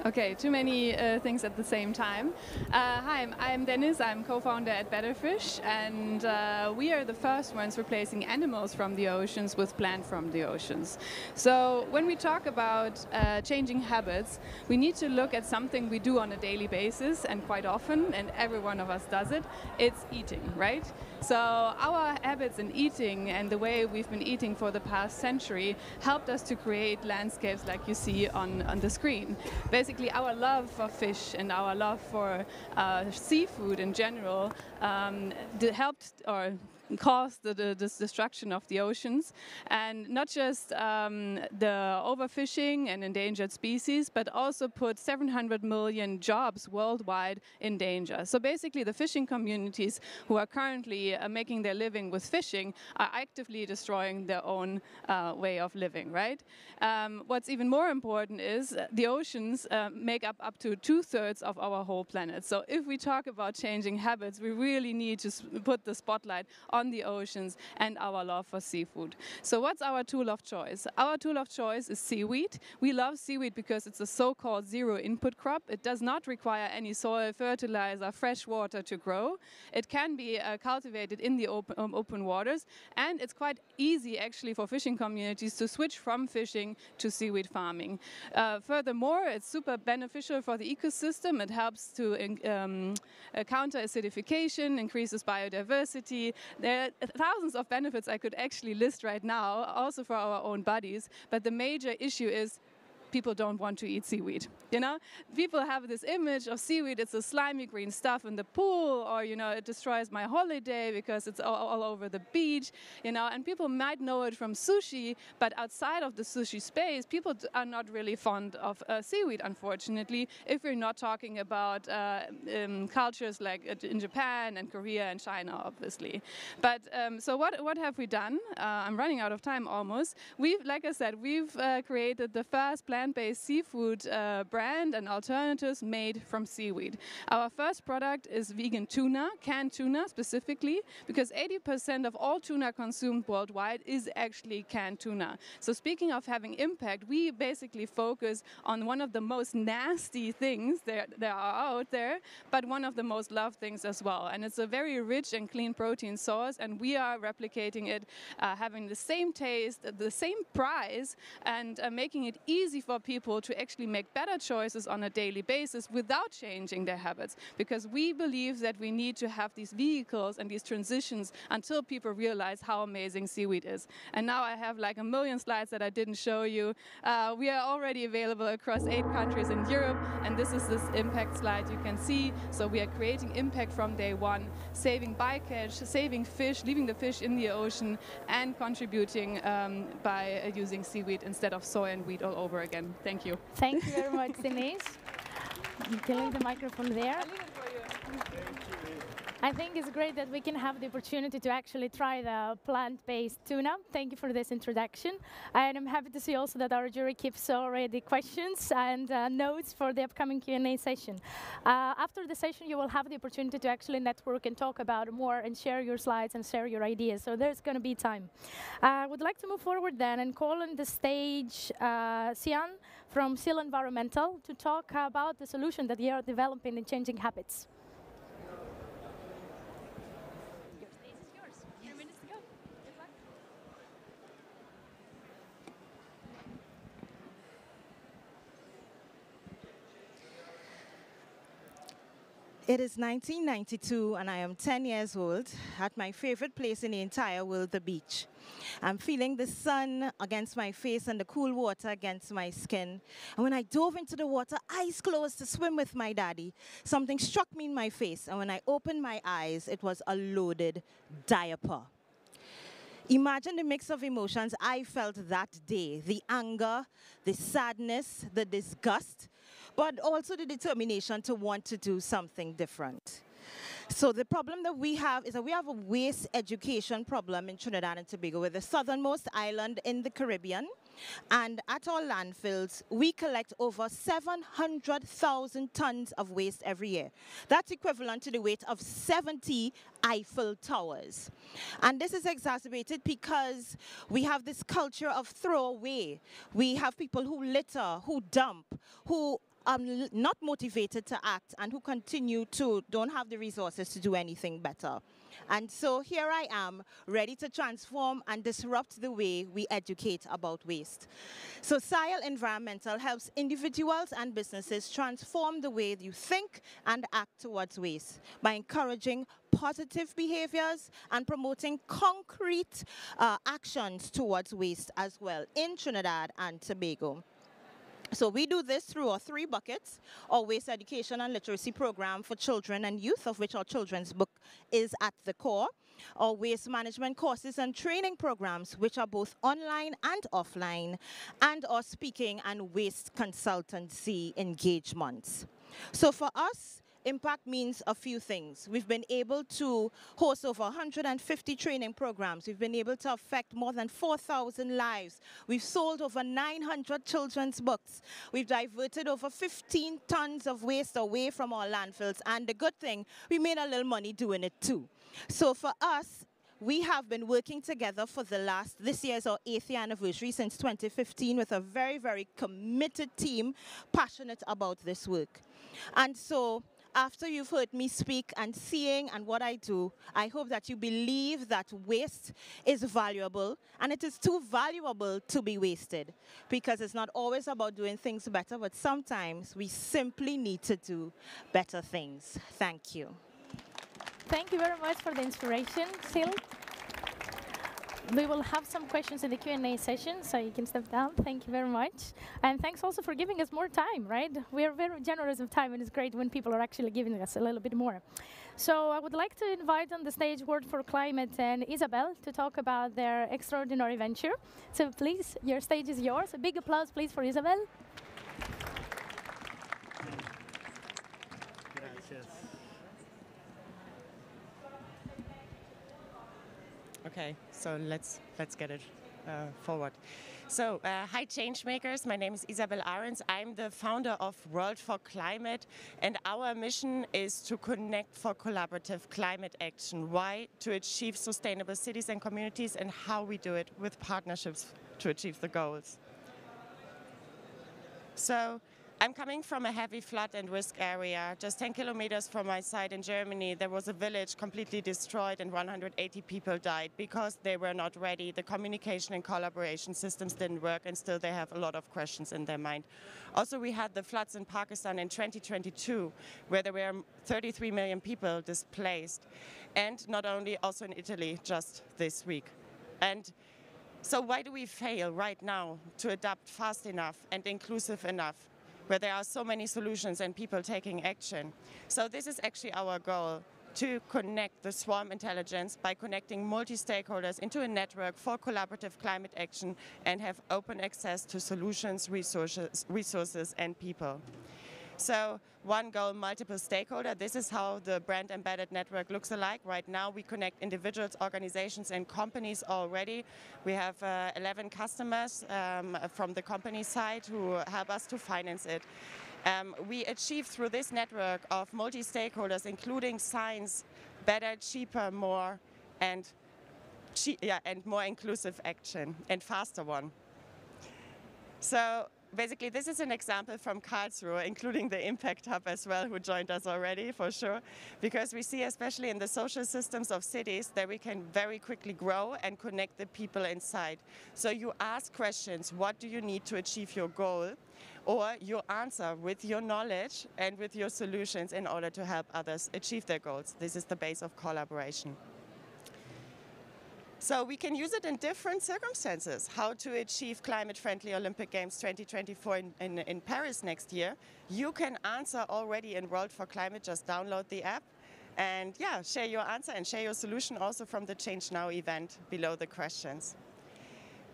Okay, too many things at the same time. Hi, I'm Dennis. I'm co-founder at BettaFish, and we are the first ones replacing animals from the oceans with plant from the oceans. So when we talk about changing habits, we need to look at something we do on a daily basis, and quite often, and every one of us does it, it's eating, right? So our habits in eating and the way we've been eating for the past century helped us to create landscapes like you see on the screen. Basically, our love for fish and our love for seafood in general helped or caused the destruction of the oceans, and not just the overfishing and endangered species, but also put 700 million jobs worldwide in danger. So basically the fishing communities who are currently making their living with fishing are actively destroying their own way of living, right? What's even more important is the oceans make up to 2/3 of our whole planet. So if we talk about changing habits, we really need to put the spotlight on the oceans and our love for seafood. So what's our tool of choice? Our tool of choice is seaweed. We love seaweed because it's a so-called zero input crop. It does not require any soil, fertilizer, fresh water to grow. It can be cultivated in the open waters, and it's quite easy actually for fishing communities to switch from fishing to seaweed farming. Furthermore, it's super beneficial for the ecosystem. It helps to counter acidification, increases biodiversity. There are thousands of benefits I could actually list right now, also for our own bodies, but the major issue is people don't want to eat seaweed. You know, people have this image of seaweed, it's a slimy green stuff in the pool, or, you know, it destroys my holiday because it's all over the beach, you know, and people might know it from sushi, but outside of the sushi space, people are not really fond of seaweed, unfortunately, if we're not talking about cultures like in Japan and Korea and China, obviously. But so what have we done? I'm running out of time almost. Like I said, we've created the first plant-based seafood brand and alternatives made from seaweed. Our first product is vegan tuna, canned tuna specifically, because 80% of all tuna consumed worldwide is actually canned tuna. So speaking of having impact, we basically focus on one of the most nasty things there are out there, but one of the most loved things as well. And it's a very rich and clean protein source, and we are replicating it, having the same taste, the same price, and making it easy for people to actually make better choices on a daily basis without changing their habits, because we believe that we need to have these vehicles and these transitions until people realize how amazing seaweed is. And now I have like a million slides that I didn't show you. We are already available across 8 countries in Europe, and this is this impact slide you can see. So we are creating impact from day one, saving bycatch, saving fish, leaving the fish in the ocean, and contributing by using seaweed instead of soy and wheat all over again. Thank you. Thank you very much, Denise. You can leave the microphone there. I'll leave it for you. I think it's great that we can have the opportunity to actually try the plant-based tuna. Thank you for this introduction. And I'm happy to see also that our jury keeps already questions and notes for the upcoming Q&A session. After the session, you will have the opportunity to actually network and talk about more and share your slides and share your ideas. So there's going to be time. I would like to move forward then and call on the stage Sian from Siel Environmental to talk about the solution that they are developing in changing habits. It is 1992 and I am 10 years old at my favorite place in the entire world, the beach. I'm feeling the sun against my face and the cool water against my skin. And when I dove into the water, eyes closed to swim with my daddy, something struck me in my face. And when I opened my eyes, it was a loaded diaper. Imagine the mix of emotions I felt that day, the anger, the sadness, the disgust, but also the determination to want to do something different. So the problem that we have is that we have a waste education problem in Trinidad and Tobago. We're the southernmost island in the Caribbean. And at our landfills, we collect over 700,000 tons of waste every year. That's equivalent to the weight of 70 Eiffel Towers. And this is exacerbated because we have this culture of throwaway. We have people who litter, who dump, who not motivated to act and who don't have the resources to do anything better. And so here I am, ready to transform and disrupt the way we educate about waste. So Siel Environmental helps individuals and businesses transform the way you think and act towards waste by encouraging positive behaviors and promoting concrete actions towards waste as well in Trinidad and Tobago. So we do this through our 3 buckets, our waste education and literacy program for children and youth, of which our children's book is at the core, our waste management courses and training programs, which are both online and offline, and our speaking and waste consultancy engagements. So for us, impact means a few things. We've been able to host over 150 training programs. We've been able to affect more than 4,000 lives. We've sold over 900 children's books. We've diverted over 15 tons of waste away from our landfills. And the good thing, we made a little money doing it too. So for us, we have been working together for this year is our 8th year anniversary since 2015 with a very, very committed team, passionate about this work. And so, after you've heard me speak and seeing and what I do, I hope that you believe that waste is valuable and it is too valuable to be wasted, because it's not always about doing things better, but sometimes we simply need to do better things. Thank you. Thank you very much for the inspiration, Siel. We will have some questions in the Q&A session, so you can step down. Thank you very much. And thanks also for giving us more time, right? We are very generous of time, and it's great when people are actually giving us a little bit more. So I would like to invite on the stage Word for Climate and Isabel to talk about their extraordinary venture. So please, your stage is yours. A big applause, please, for Isabel. Gracias. Okay, so let's get it forward. So, hi Changemakers, my name is Isabel Ahrens. I'm the founder of World for Climate, and our mission is to connect for collaborative climate action. Why? To achieve sustainable cities and communities, and how we do it with partnerships to achieve the goals. So, I'm coming from a heavy flood and risk area. Just 10 kilometers from my site in Germany, there was a village completely destroyed and 180 people died because they were not ready. The communication and collaboration systems didn't work, and still they have a lot of questions in their mind. Also, we had the floods in Pakistan in 2022, where there were 33 million people displaced. And not only, also in Italy just this week. And so why do we fail right now to adapt fast enough and inclusive enough, where there are so many solutions and people taking action? So this is actually our goal, to connect the swarm intelligence by connecting multi-stakeholders into a network for collaborative climate action and have open access to solutions, resources and people. So one goal, multiple stakeholder. This is how the brand embedded network looks alike. Right now we connect individuals, organizations and companies already. We have 11 customers from the company side who help us to finance it. We achieve through this network of multi-stakeholders, including science, better, cheaper, more, and more inclusive action, and faster one. So basically, this is an example from Karlsruhe, including the Impact Hub as well, who joined us already, for sure. Because we see, especially in the social systems of cities, that we can very quickly grow and connect the people inside. So you ask questions, what do you need to achieve your goal? Or you answer with your knowledge and with your solutions in order to help others achieve their goals. This is the base of collaboration. So we can use it in different circumstances. How to achieve climate-friendly Olympic Games 2024 in Paris next year. You can answer already in World for Climate. Just download the app and share your answer and share your solution also from the ChangeNOW event below the questions.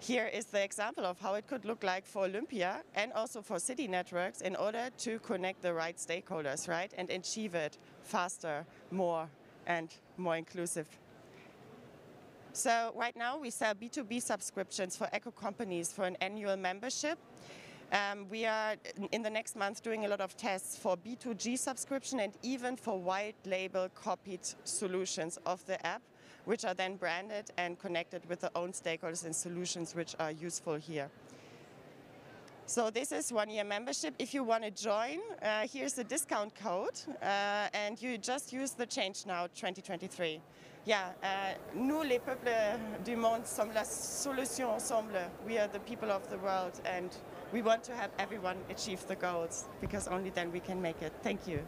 Here is the example of how it could look like for Olympia and also for city networks in order to connect the right stakeholders, right? And achieve it faster, more, and more inclusive. So right now we sell B2B subscriptions for eco companies for an annual membership. We are in the next month doing a lot of tests for B2G subscription and even for white label copied solutions of the app, which are then branded and connected with their own stakeholders and solutions which are useful here. So this is 1-year membership. If you want to join, here's a discount code, and you just use the ChangeNOW2023. Yeah, nous les peuples du monde sommes la solution ensemble. We are the people of the world, and we want to have everyone achieve the goals, because only then we can make it. Thank you.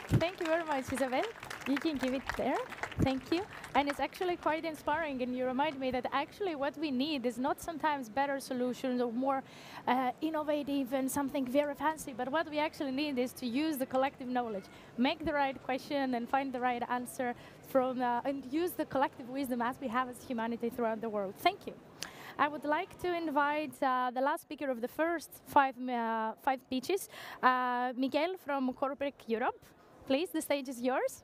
Thank you very much, Isabel. You can give it there. Thank you. And it's actually quite inspiring, and you remind me that actually what we need is not sometimes better solutions or more innovative and something very fancy, but what we actually need is to use the collective knowledge, make the right question and find the right answer from, and use the collective wisdom as we have as humanity throughout the world. Thank you. I would like to invite the last speaker of the first five pitches, Miguel from Corkbrick Europe. Please, the stage is yours.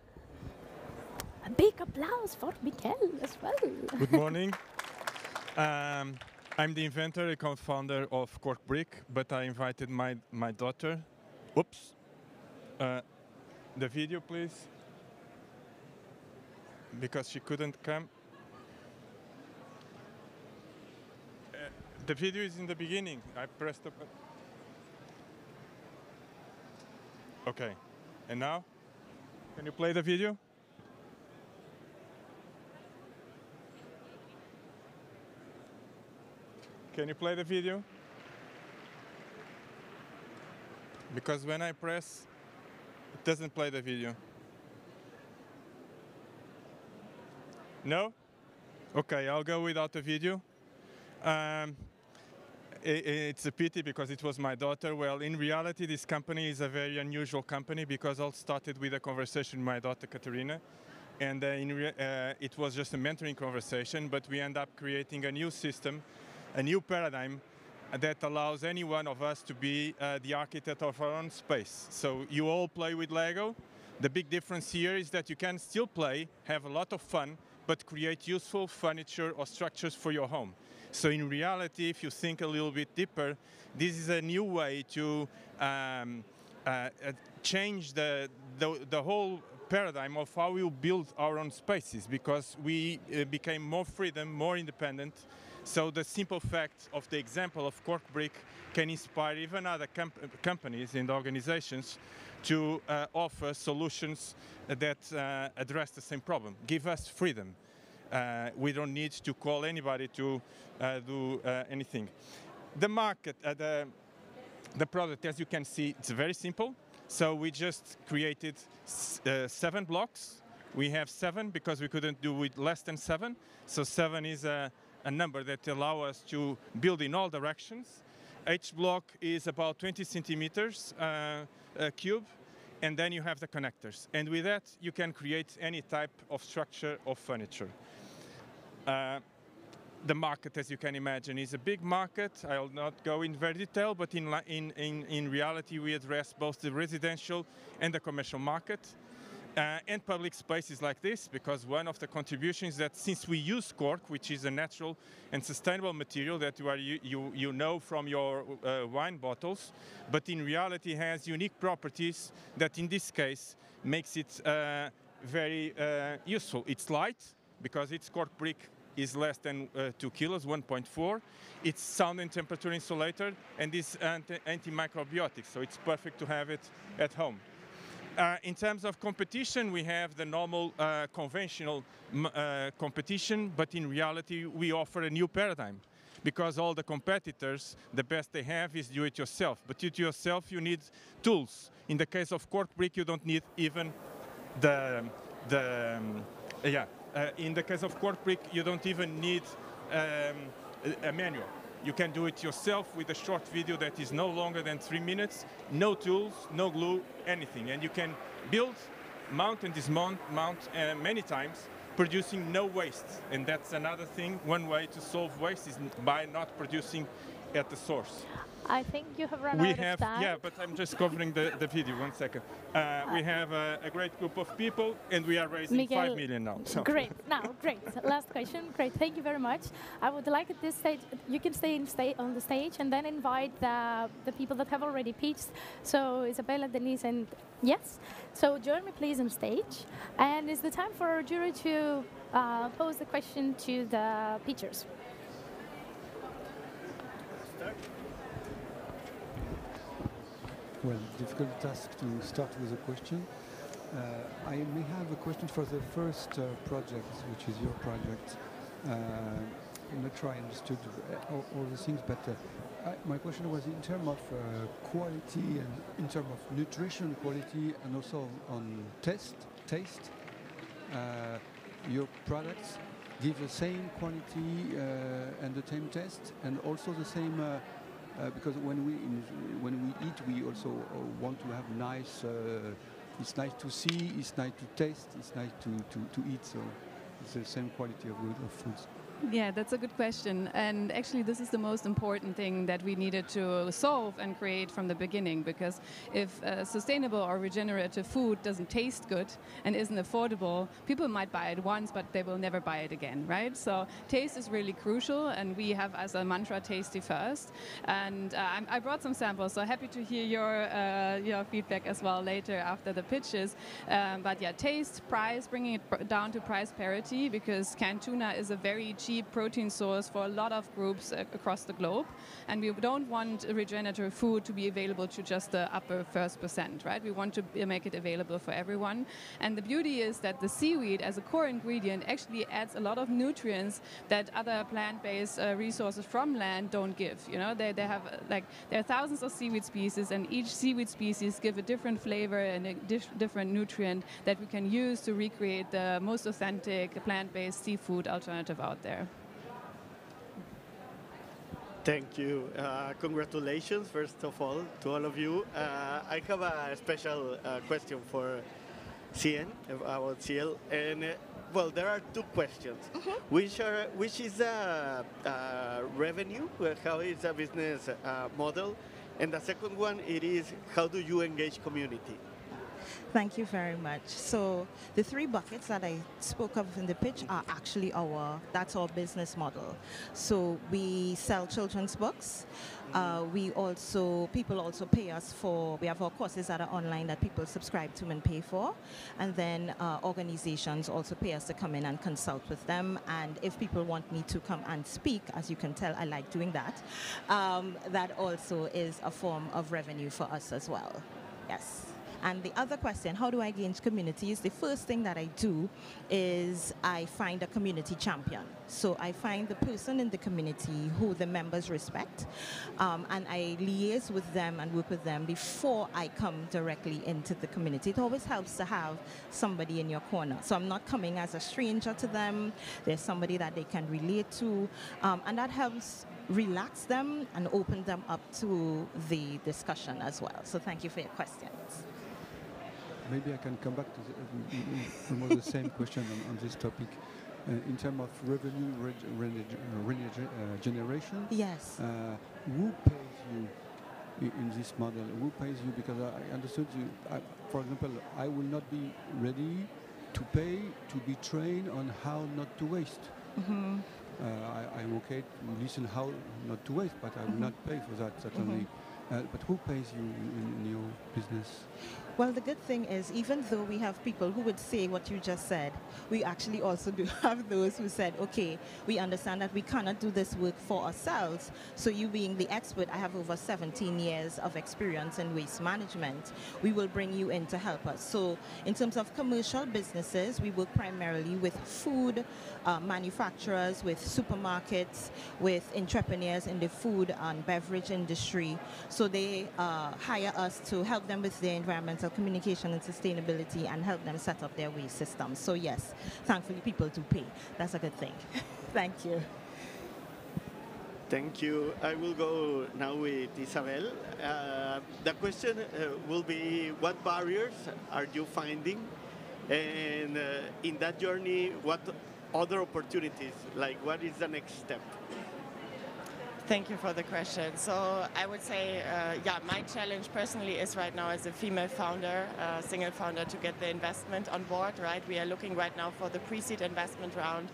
A big applause for Miguel as well. Good morning. I'm the inventor and co-founder of Corkbrick, but I invited my daughter. Oops. The video, please. Because she couldn't come. The video is in the beginning. I pressed the button. Okay. And now? Can you play the video? Can you play the video? Because when I press, it doesn't play the video. No? Okay, I'll go without the video. It's a pity because it was my daughter. Well, in reality, this company is a very unusual company because all started with a conversation with my daughter, Katerina. And it was just a mentoring conversation, but we end up creating a new system, a new paradigm that allows any one of us to be the architect of our own space. So you all play with Lego. The big difference here is that you can still play, have a lot of fun, but create useful furniture or structures for your home. So in reality, if you think a little bit deeper, this is a new way to change the whole paradigm of how we build our own spaces, because we became more freedom, more independent. So the simple fact of the example of Corkbrick can inspire even other companies and organizations to offer solutions that address the same problem. Give us freedom. We don't need to call anybody to do anything. The market, the product, as you can see, it's very simple. So we just created 7 blocks. We have 7 because we couldn't do with less than 7. So 7 is a number that allows us to build in all directions. Each block is about 20 centimeters cube, and then you have the connectors. And with that, you can create any type of structure of furniture. The market, as you can imagine, is a big market. I'll not go in very detail, but in reality, we address both the residential and the commercial market. And public spaces like this, because one of the contributions that since we use cork, which is a natural and sustainable material that you know from your wine bottles, but in reality has unique properties that in this case makes it very useful. It's light, because its cork brick is less than 2 kilos, 1.4. It's sound and temperature insulated, and is antimicrobiotic, so it's perfect to have it at home. In terms of competition, we have the normal conventional competition, but in reality, we offer a new paradigm. Because all the competitors, the best they have is do-it-yourself. But do-it-yourself, you need tools. In the case of Corkbrick, you don't need even in the case of Corkbrick, you don't even need a manual. You can do it yourself with a short video that is no longer than 3 minutes, no tools, no glue, anything. And you can build, mount and dismount many times, producing no waste. And that's another thing. One way to solve waste is by not producing at the source. I think you have run out of time. Yeah, but I'm just covering the video. 1 second. We have a great group of people, and we are raising Miguel, 5 million now. So. Great. Great. Last question. Great. Thank you very much. I would like at this stage, you can stay on the stage and then invite the people that have already pitched. So Isabella, Denise, and yes. So join me please on stage. And it's the time for our jury to pose the question to the pitchers. well, difficult task to start with a question. I may have a question for the first project, which is your project. I'm not sure I understood all the things, but my question was in terms of quality and in terms of nutrition quality and also on taste. Your products give the same quality and the same taste, and also the same because when we eat, we also want to have nice. It's nice to see, it's nice to taste, it's nice to eat. So it's the same quality of foods. Yeah, that's a good question. And actually, this is the most important thing that we needed to solve and create from the beginning, because if sustainable or regenerative food doesn't taste good and isn't affordable, people might buy it once, but they will never buy it again, right? So taste is really crucial, and we have as a mantra, tasty first. And I brought some samples, so happy to hear your feedback as well later after the pitches. But yeah, taste, price, bringing it down to price parity, because canned tuna is a very cheap protein source for a lot of groups across the globe, and we don't want regenerative food to be available to just the upper 1%, right? We want to make it available for everyone. And the beauty is that the seaweed as a core ingredient actually adds a lot of nutrients that other plant-based resources from land don't give. You know, they have there are thousands of seaweed species, and each seaweed species give a different flavor and a different nutrient that we can use to recreate the most authentic plant-based seafood alternative out there. Thank you. Congratulations, first of all, to all of you. I have a special question for Siel, about Siel. And, well, there are two questions. Which is the revenue? How is the business model? And the second one, it is, how do you engage community? Thank you very much. So the three buckets that I spoke of in the pitch are actually that's our business model. So we sell children's books. People also pay us we have our courses that are online that people subscribe to and pay for. And then organizations also pay us to come in and consult with them. And if people want me to come and speak, as you can tell, I like doing that. That also is a form of revenue for us as well. Yes. And the other question, how do I engage communities? The first thing that I do is I find a community champion. So I find the person in the community who the members respect, and I liaise with them and work with them before I come directly into the community. It always helps to have somebody in your corner. So I'm not coming as a stranger to them. There's somebody that they can relate to, and that helps relax them and open them up to the discussion as well. So thank you for your questions. Maybe I can come back to almost the same question on this topic. In terms of revenue generation, yes. Who pays you in this model? Who pays you? Because I understood you. For example, I will not be ready to pay to be trained on how not to waste. I'm okay to listen how not to waste, but I will not pay for that certainly. But who pays you in your business? Well, the good thing is, even though we have people who would say what you just said, we actually also do have those who said, okay, we understand that we cannot do this work for ourselves. So you being the expert, I have over 17 years of experience in waste management. We will bring you in to help us. So in terms of commercial businesses, we work primarily with food manufacturers, with supermarkets, with entrepreneurs in the food and beverage industry. So they hire us to help them with their environmental communication and sustainability and help them set up their waste systems. So yes, thankfully people do pay. That's a good thing. Thank you. Thank you. I will go now with Isabel. The question will be, what barriers are you finding? And in that journey, what other opportunities, like what is the next step? Thank you for the question. So I would say, my challenge personally is right now as a female founder, single founder, to get the investment on board, right? We are looking right now for the pre-seed investment round.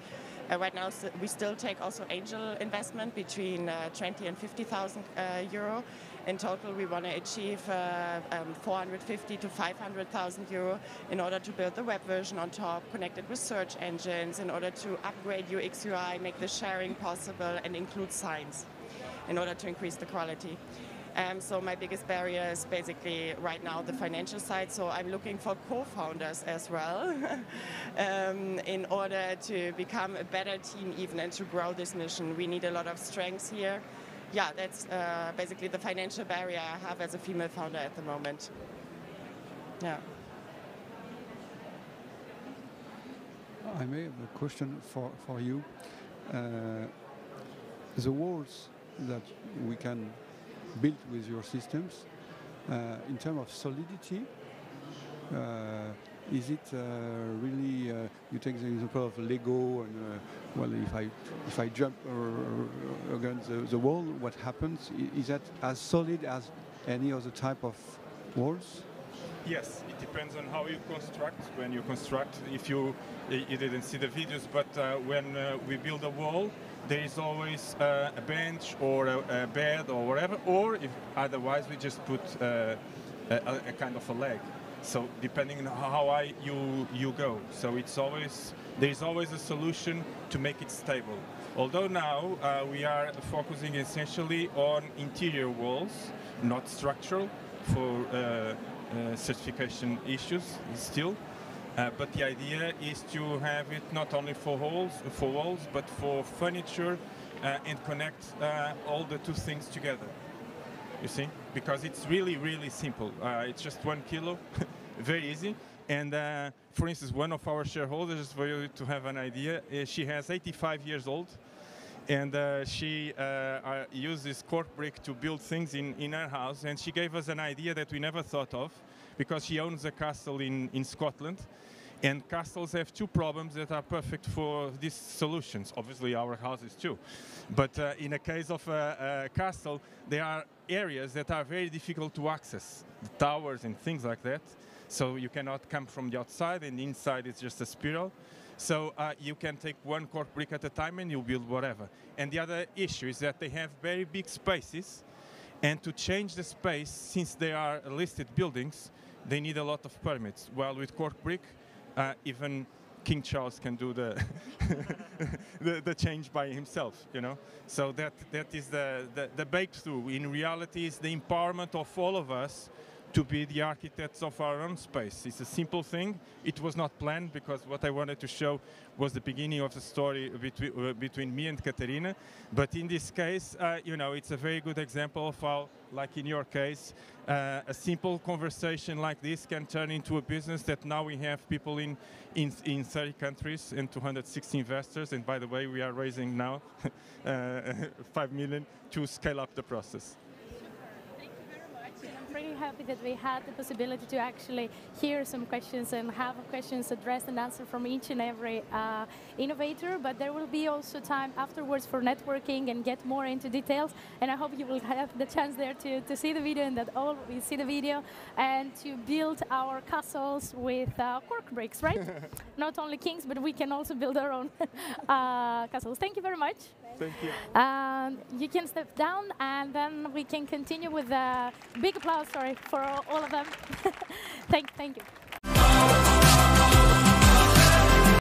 Right now, we still take also angel investment between 20 and 50,000 euro. In total, we want to achieve 450 to 500,000 euro in order to build the web version on top, connect it with search engines, in order to upgrade UX UI, make the sharing possible, and include signs in order to increase the quality. So my biggest barrier is basically right now the financial side. So I'm looking for co-founders as well in order to become a better team even and to grow this mission. We need a lot of strengths here. Yeah, that's basically the financial barrier I have as a female founder at the moment. Yeah. I may have a question for you. The walls that we can build with your systems, in terms of solidity, is it really, you take the example of Lego, and well, if I jump against the wall, what happens? Is that as solid as any other type of walls? Yes, it depends on how you construct. When you construct, if you didn't see the videos, but when we build a wall, there is always a bench or a bed or whatever, or if otherwise we just put a kind of a leg. So depending on how high you go, so there is always a solution to make it stable. Although now we are focusing essentially on interior walls, not structural, for certification issues still. But the idea is to have it not only for walls, but for furniture and connect all the two things together. You see, because it's really, really simple. It's just 1 kilo, very easy. And for instance, one of our shareholders, for you to have an idea, she has 85 years old, and she uses Corkbrick to build things in her house. And she gave us an idea that we never thought of, because she owns a castle in Scotland. And castles have two problems that are perfect for these solutions. Obviously, our houses too. But in a case of a castle, there are areas that are very difficult to access, the towers and things like that. So you cannot come from the outside, and inside it's just a spiral. So you can take one cork brick at a time and you build whatever. And the other issue is that they have very big spaces, and to change the space, since they are listed buildings, they need a lot of permits. While with Corkbrick, even King Charles can do the the change by himself, you know. So that is the breakthrough. In reality, is the empowerment of all of us to be the architects of our own space. It's a simple thing. It was not planned, because what I wanted to show was the beginning of the story between me and Katarina. But in this case, you know, it's a very good example of how, like in your case, a simple conversation like this can turn into a business that now we have people in 30 countries and 260 investors. And by the way, we are raising now 5 million to scale up the process. Pretty happy that we had the possibility to actually hear some questions and have questions addressed and answered from each and every innovator. But there will be also time afterwards for networking and get more into details. And I hope you will have the chance there to see the video, and that all will see the video, and to build our castles with cork bricks, right? Not only kings, but we can also build our own castles. Thank you very much. Thank you. You can step down, and then we can continue with a big applause, sorry, for all of them. Thank you.